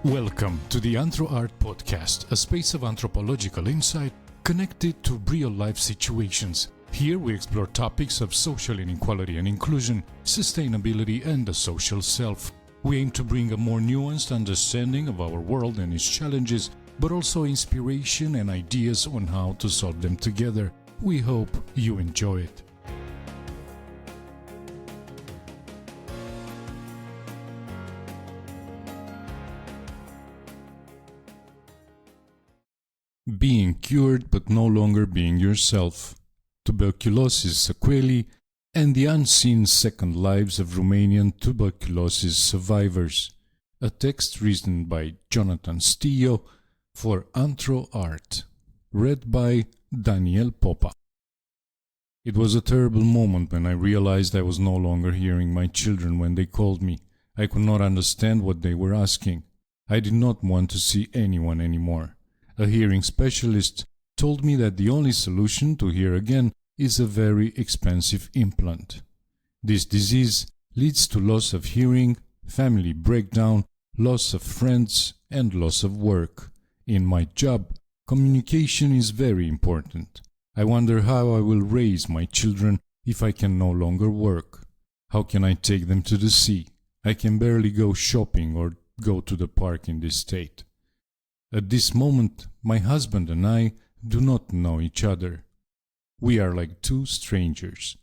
Welcome to the Anthro Art Podcast, a space of anthropological insight connected to real-life situations. Here we explore topics of social inequality and inclusion, sustainability, and the social self. We aim to bring a more nuanced understanding of our world and its challenges, but also inspiration and ideas on how to solve them together. We hope you enjoy it. Being cured but no longer being yourself. Tuberculosis, Sequelae, and the unseen second lives of Romanian tuberculosis survivors. A text written by Jonathan Stillo for Anthro Art. Read by Daniel Popa. It was a terrible moment when I realized I was no longer hearing my children when they called me. I could not understand what they were asking. I did not want to see anyone anymore. A hearing specialist told me that the only solution to hear again is a very expensive implant. This disease leads to loss of hearing, family breakdown, loss of friends, and loss of work. In my job, communication is very important. I wonder how I will raise my children if I can no longer work. How can I take them to the sea? I can barely go shopping or go to the park in this state. At this moment, my husband and I do not know each other. We are like two strangers.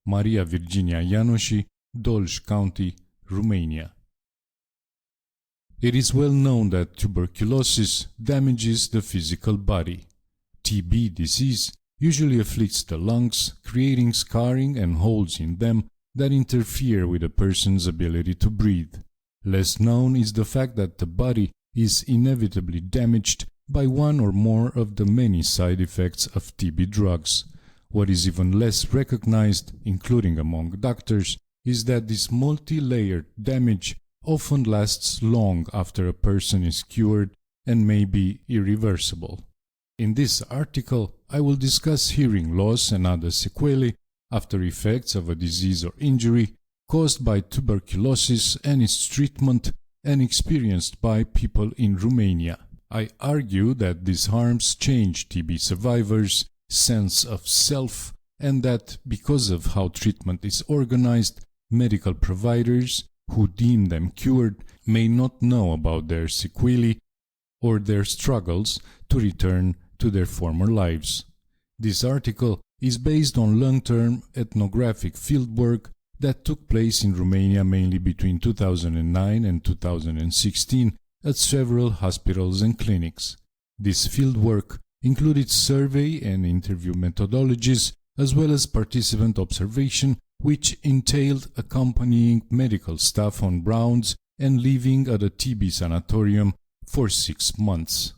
Maria Virginia Ianoși, Dolj County, Romania. It is well known that tuberculosis damages the physical body. TB disease usually afflicts the lungs, creating scarring and holes in them that interfere with a person's ability to breathe. Less known is the fact that the body is inevitably damaged by one or more of the many side effects of TB drugs. What is even less recognized, including among doctors, is that this multi-layered damage often lasts long after a person is cured and may be irreversible. In this article, I will discuss hearing loss and other sequelae, after effects of a disease or injury caused by tuberculosis and its treatment, and experienced by people in Romania. I argue that these harms change TB survivors' sense of self, and that because of how treatment is organized, medical providers who deem them cured may not know about their sequelae or their struggles to return to their former lives. This article is based on long-term ethnographic fieldwork that took place in Romania mainly between 2009 and 2016 at several hospitals and clinics. This fieldwork included survey and interview methodologies as well as participant observation, which entailed accompanying medical staff on rounds and living at a TB sanatorium for 6 months.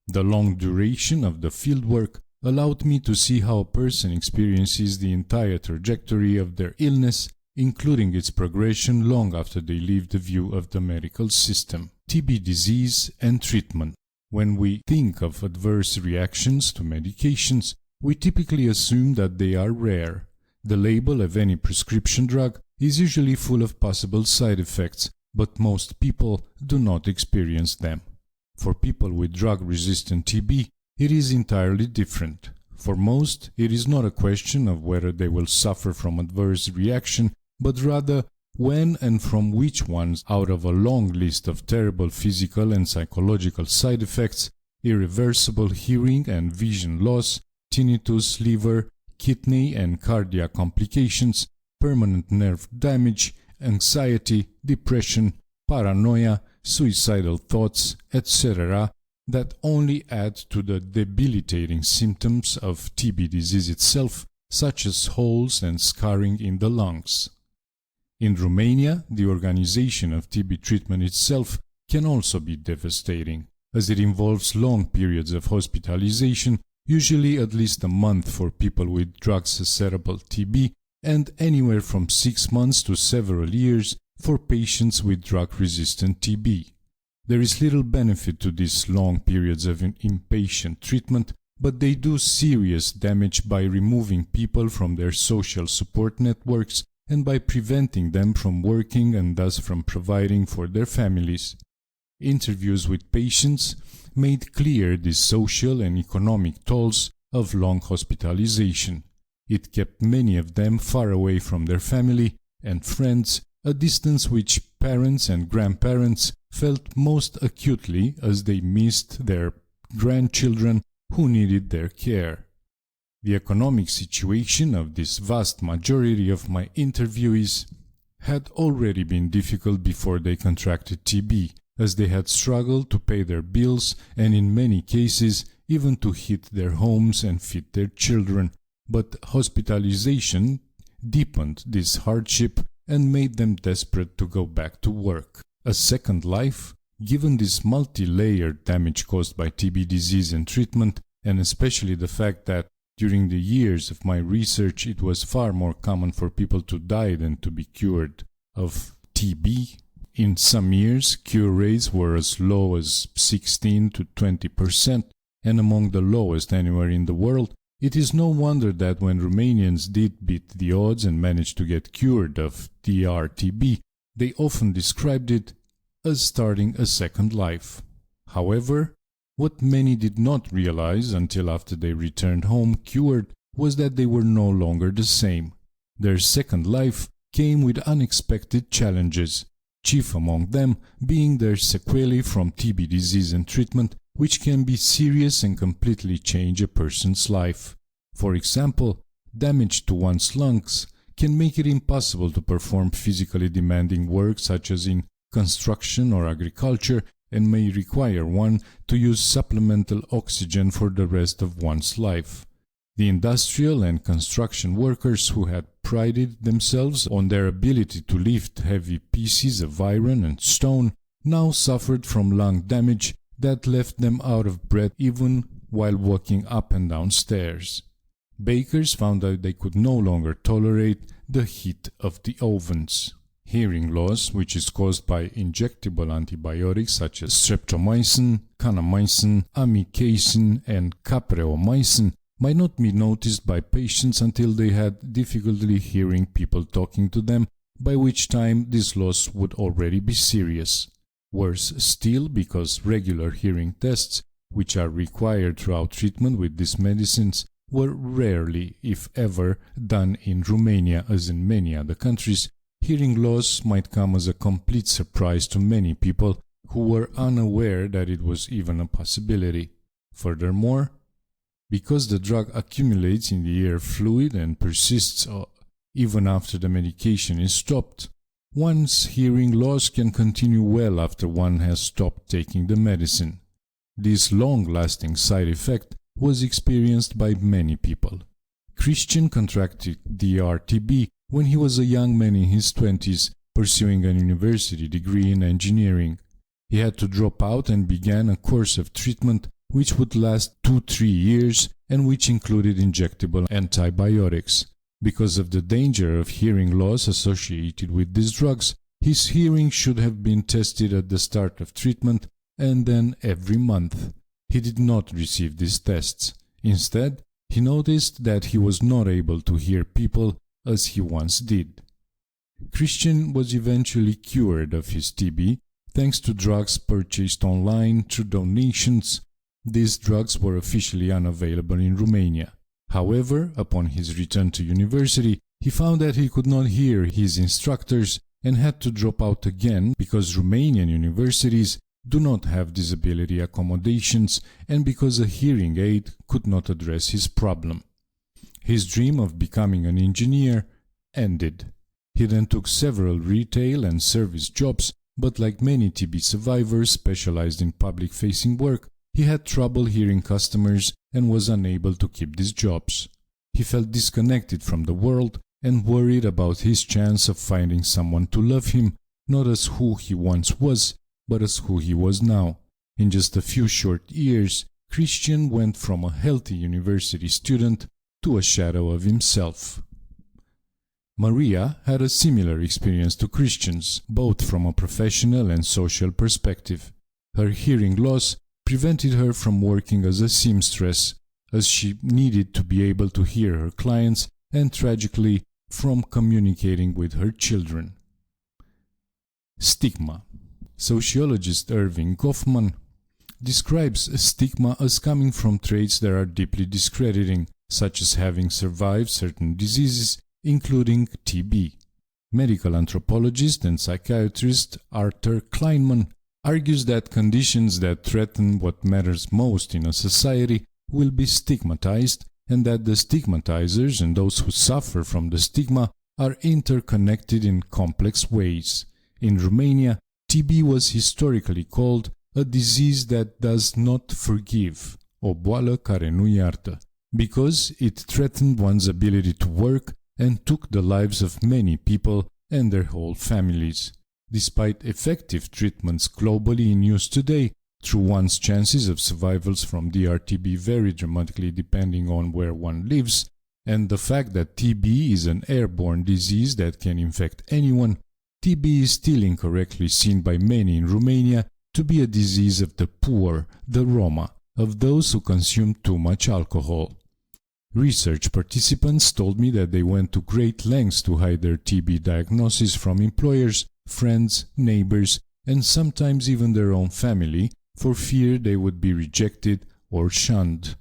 The long duration of the fieldwork allowed me to see how a person experiences the entire trajectory of their illness, including its progression long after they leave the view of the medical system. TB disease and treatment. When we think of adverse reactions to medications, we typically assume that they are rare. The label of any prescription drug is usually full of possible side effects, but most people do not experience them. For people with drug-resistant TB, it is entirely different. For most, it is not a question of whether they will suffer from adverse reaction, but rather when and from which ones out of a long list of terrible physical and psychological side effects: irreversible hearing and vision loss, tinnitus, liver, kidney and cardiac complications, permanent nerve damage, anxiety, depression, paranoia, suicidal thoughts, etc., that only add to the debilitating symptoms of TB disease itself, such as holes and scarring in the lungs. In Romania, the organization of TB treatment itself can also be devastating, as it involves long periods of hospitalization, usually at least a month for people with drug-susceptible TB, and anywhere from 6 months to several years for patients with drug-resistant TB. There is little benefit to these long periods of inpatient treatment, but they do serious damage by removing people from their social support networks and by preventing them from working and thus from providing for their families. Interviews with patients made clear the social and economic tolls of long hospitalization. It kept many of them far away from their family and friends, a distance which parents and grandparents felt most acutely as they missed their grandchildren who needed their care. The economic situation of this vast majority of my interviewees had already been difficult before they contracted TB, as they had struggled to pay their bills and in many cases even to heat their homes and feed their children, but hospitalization deepened this hardship and made them desperate to go back to work. A second life, given this multi-layered damage caused by TB disease and treatment, and especially the fact that during the years of my research it was far more common for people to die than to be cured of TB. In some years, cure rates were as low as 16 to 20%, and among the lowest anywhere in the world. It is no wonder that when Romanians did beat the odds and managed to get cured of DR-TB, they often described it as starting a second life. However, what many did not realize until after they returned home cured was that they were no longer the same. Their second life came with unexpected challenges, chief among them being their sequelae from TB disease and treatment, which can be serious and completely change a person's life. For example, damage to one's lungs can make it impossible to perform physically demanding work such as in construction or agriculture, and may require one to use supplemental oxygen for the rest of one's life. The industrial and construction workers who had prided themselves on their ability to lift heavy pieces of iron and stone now suffered from lung damage that left them out of breath even while walking up and down stairs. Bakers found that they could no longer tolerate the heat of the ovens. Hearing loss, which is caused by injectable antibiotics such as streptomycin, kanamycin, amikacin, and capreomycin, might not be noticed by patients until they had difficulty hearing people talking to them, by which time this loss would already be serious. Worse still, because regular hearing tests, which are required throughout treatment with these medicines, were rarely, if ever, done in Romania as in many other countries. Hearing loss might come as a complete surprise to many people who were unaware that it was even a possibility. Furthermore, because the drug accumulates in the ear fluid and persists even after the medication is stopped, one's hearing loss can continue well after one has stopped taking the medicine. This long-lasting side effect was experienced by many people. Christian contracted DR-TB when he was a young man in his 20s, pursuing a university degree in engineering. He had to drop out and began a course of treatment which would last 2-3 years and which included injectable antibiotics. Because of the danger of hearing loss associated with these drugs, his hearing should have been tested at the start of treatment and then every month. He did not receive these tests. Instead, he noticed that he was not able to hear people as he once did. Christian was eventually cured of his TB thanks to drugs purchased online through donations. These drugs were officially unavailable in Romania. However, upon his return to university, he found that he could not hear his instructors and had to drop out again because Romanian universities do not have disability accommodations and because a hearing aid could not address his problem. His dream of becoming an engineer ended. He then took several retail and service jobs, but like many TB survivors specialized in public-facing work, he had trouble hearing customers and was unable to keep these jobs. He felt disconnected from the world and worried about his chance of finding someone to love him, not as who he once was, but as who he was now. In just a few short years, Christian went from a healthy university student to a shadow of himself. Maria had a similar experience to Christian's, both from a professional and social perspective. Her hearing loss prevented her from working as a seamstress, as she needed to be able to hear her clients, and tragically, from communicating with her children. Stigma. Sociologist Irving Goffman describes stigma as coming from traits that are deeply discrediting, such as having survived certain diseases, including TB. Medical anthropologist and psychiatrist Arthur Kleinman argues that conditions that threaten what matters most in a society will be stigmatized, and that the stigmatizers and those who suffer from the stigma are interconnected in complex ways. In Romania, TB was historically called a disease that does not forgive, o boală care nu iartă, because it threatened one's ability to work and took the lives of many people and their whole families. Despite effective treatments globally in use today, through one's chances of survivals from DRTB vary dramatically depending on where one lives, and the fact that TB is an airborne disease that can infect anyone, TB is still incorrectly seen by many in Romania to be a disease of the poor, the Roma, of those who consume too much alcohol. Research participants told me that they went to great lengths to hide their TB diagnosis from employers, friends, neighbors, and sometimes even their own family, for fear they would be rejected or shunned.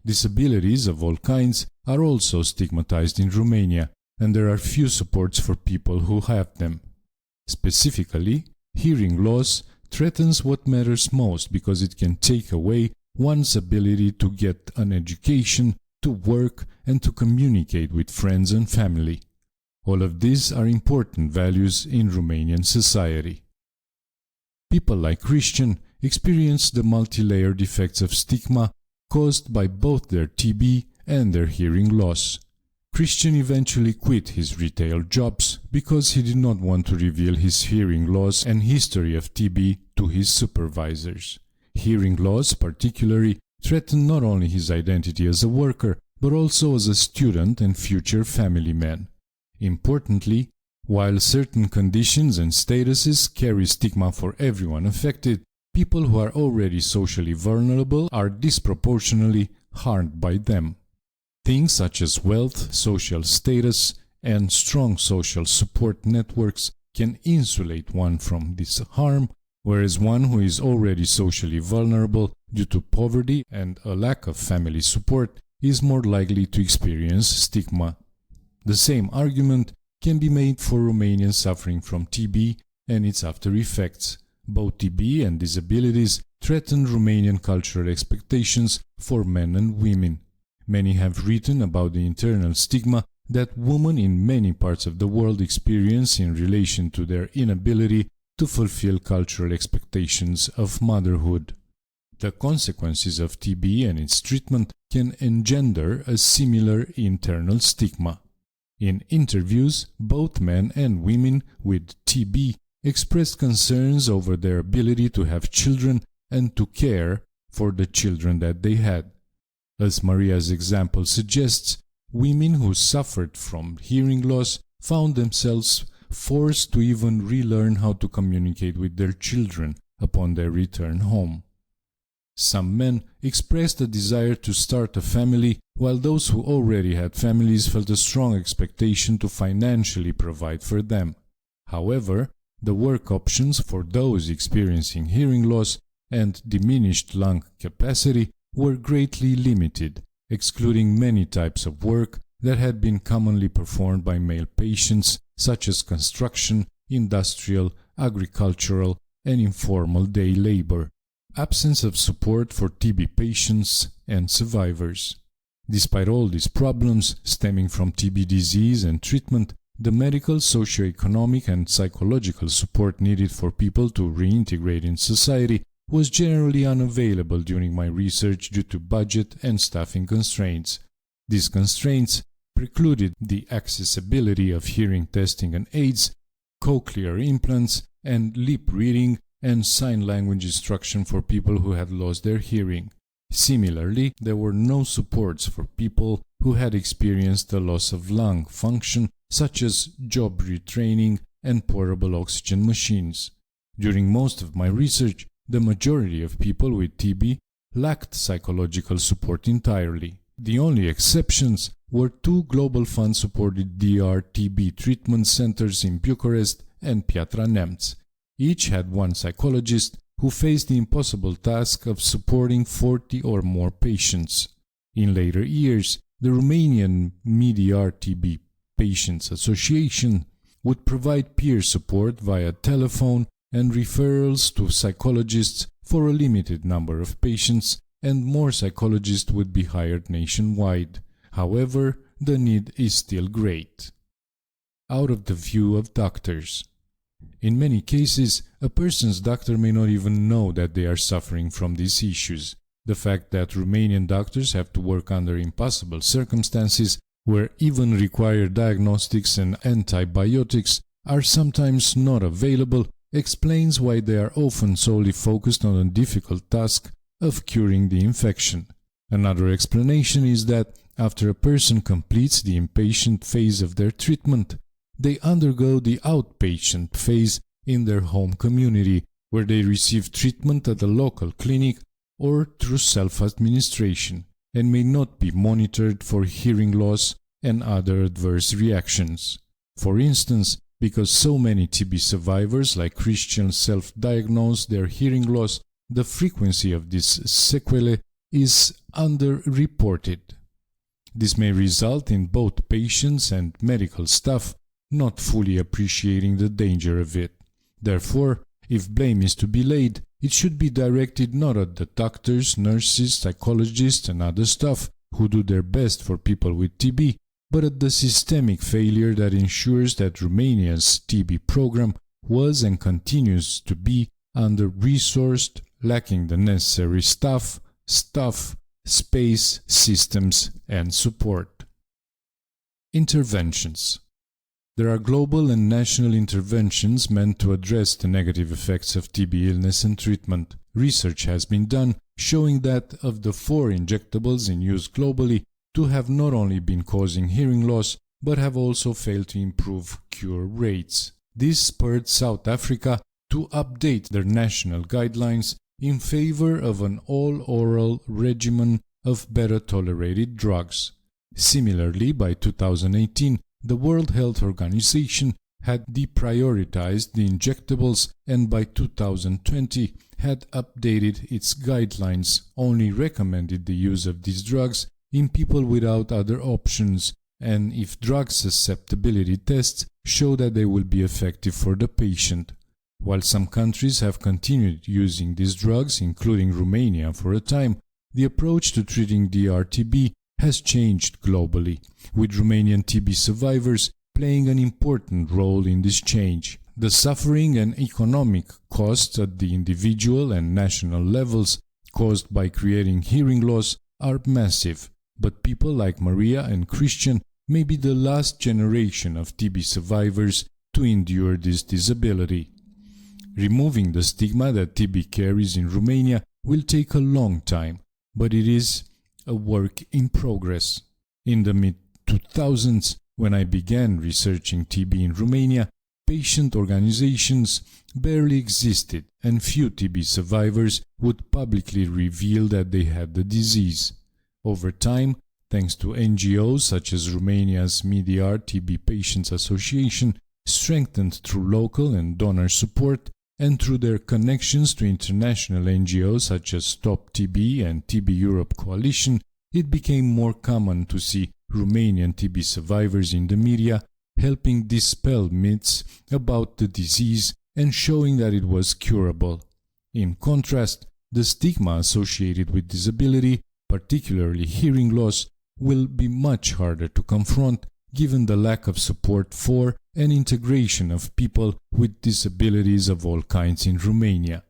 Disabilities of all kinds are also stigmatized in Romania, and there are few supports for people who have them. Specifically, hearing loss threatens what matters most because it can take away one's ability to get an education, to work, and to communicate with friends and family. All of these are important values in Romanian society. People like Christian experience the multi-layered effects of stigma caused by both their TB and their hearing loss. Christian eventually quit his retail jobs because he did not want to reveal his hearing loss and history of TB to his supervisors. Hearing loss particularly threatened not only his identity as a worker, but also as a student and future family man. Importantly, while certain conditions and statuses carry stigma for everyone affected, people who are already socially vulnerable are disproportionately harmed by them. Things such as wealth, social status, and strong social support networks can insulate one from this harm, whereas one who is already socially vulnerable due to poverty and a lack of family support is more likely to experience stigma. The same argument can be made for Romanians suffering from TB and its after effects. Both TB and disabilities threaten Romanian cultural expectations for men and women. Many have written about the internal stigma that women in many parts of the world experience in relation to their inability to fulfill cultural expectations of motherhood. The consequences of TB and its treatment can engender a similar internal stigma. In interviews, both men and women with TB expressed concerns over their ability to have children and to care for the children that they had. As Maria's example suggests, women who suffered from hearing loss found themselves forced to even relearn how to communicate with their children upon their return home. Some men expressed a desire to start a family, while those who already had families felt a strong expectation to financially provide for them. However, the work options for those experiencing hearing loss and diminished lung capacity were greatly limited, excluding many types of work that had been commonly performed by male patients, such as construction, industrial, agricultural, and informal day labor. Absence of support for TB patients and survivors. Despite all these problems stemming from TB disease and treatment, the medical, socio-economic, and psychological support needed for people to reintegrate in society was generally unavailable during my research due to budget and staffing constraints. These constraints precluded the accessibility of hearing testing and aids, cochlear implants, and lip reading and sign language instruction for people who had lost their hearing. Similarly, there were no supports for people who had experienced the loss of lung function, such as job retraining and portable oxygen machines. During most of my research, the majority of people with TB lacked psychological support entirely. The only exceptions were two Global Fund-supported DR-TB treatment centers in Bucharest and Piatra Neamț. Each had one psychologist who faced the impossible task of supporting 40 or more patients. In later years, the Romanian MDR-TB Patients Association would provide peer support via telephone and referrals to psychologists for a limited number of patients, and more psychologists would be hired nationwide. However, the need is still great. Out of the view of doctors. In many cases, a person's doctor may not even know that they are suffering from these issues. The fact that Romanian doctors have to work under impossible circumstances, where even required diagnostics and antibiotics are sometimes not available, explains why they are often solely focused on the difficult task of curing the infection. Another explanation is that after a person completes the inpatient phase of their treatment, they undergo the outpatient phase in their home community, where they receive treatment at a local clinic or through self-administration, and may not be monitored for hearing loss and other adverse reactions. For instance, because so many TB survivors like Christians self-diagnose their hearing loss, the frequency of this sequelae is underreported. This may result in both patients and medical staff not fully appreciating the danger of it. Therefore, if blame is to be laid, it should be directed not at the doctors, nurses, psychologists and other staff who do their best for people with TB, but at the systemic failure that ensures that Romania's TB program was and continues to be under-resourced, lacking the necessary staff, space, systems and support. Interventions. There are global and national interventions meant to address the negative effects of TB illness and treatment. Research has been done showing that of the 4 injectables in use globally, 2 have not only been causing hearing loss, but have also failed to improve cure rates. This spurred South Africa to update their national guidelines in favor of an all-oral regimen of better tolerated drugs. Similarly, by 2018, the World Health Organization had deprioritized the injectables and by 2020 had updated its guidelines, only recommended the use of these drugs in people without other options, and if drug susceptibility tests show that they will be effective for the patient. While some countries have continued using these drugs, including Romania for a time, the approach to treating DRTB has changed globally, with Romanian TB survivors playing an important role in this change. The suffering and economic costs at the individual and national levels caused by creating hearing loss are massive, but people like Maria and Christian may be the last generation of TB survivors to endure this disability. Removing the stigma that TB carries in Romania will take a long time, but it is a work in progress. In the mid-2000s, when I began researching TB in Romania, patient organizations barely existed and few TB survivors would publicly reveal that they had the disease. Over time, thanks to NGOs such as Romania's MDR-TB Patients Association, strengthened through local and donor support, and through their connections to international NGOs such as Stop TB and TB Europe Coalition, it became more common to see Romanian TB survivors in the media, helping dispel myths about the disease and showing that it was curable. In contrast, the stigma associated with disability, particularly hearing loss, will be much harder to confront given the lack of support for and integration of people with disabilities of all kinds in Romania.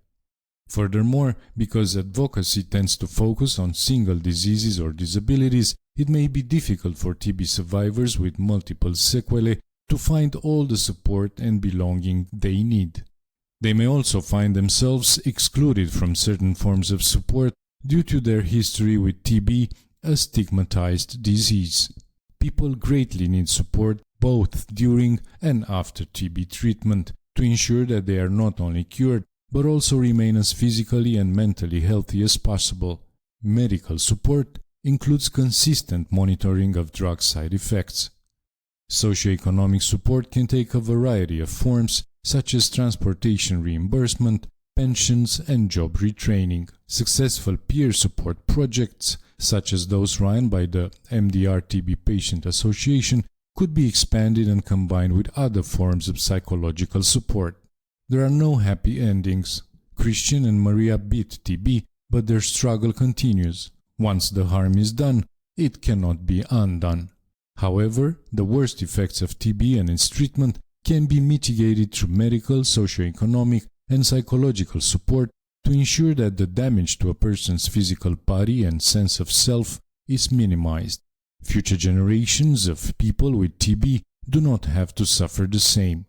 Furthermore, because advocacy tends to focus on single diseases or disabilities, it may be difficult for TB survivors with multiple sequelae to find all the support and belonging they need. They may also find themselves excluded from certain forms of support due to their history with TB, a stigmatized disease. People greatly need support both during and after TB treatment to ensure that they are not only cured but also remain as physically and mentally healthy as possible. Medical support includes consistent monitoring of drug side effects. Socioeconomic support can take a variety of forms, such as transportation reimbursement, pensions, and job retraining. Successful peer support projects, such as those run by the MDR-TB Patient Association, could be expanded and combined with other forms of psychological support. There are no happy endings. Christian and Maria beat TB, but their struggle continues. Once the harm is done, it cannot be undone. However, the worst effects of TB and its treatment can be mitigated through medical, socio-economic, and psychological support to ensure that the damage to a person's physical body and sense of self is minimized. Future generations of people with TB do not have to suffer the same.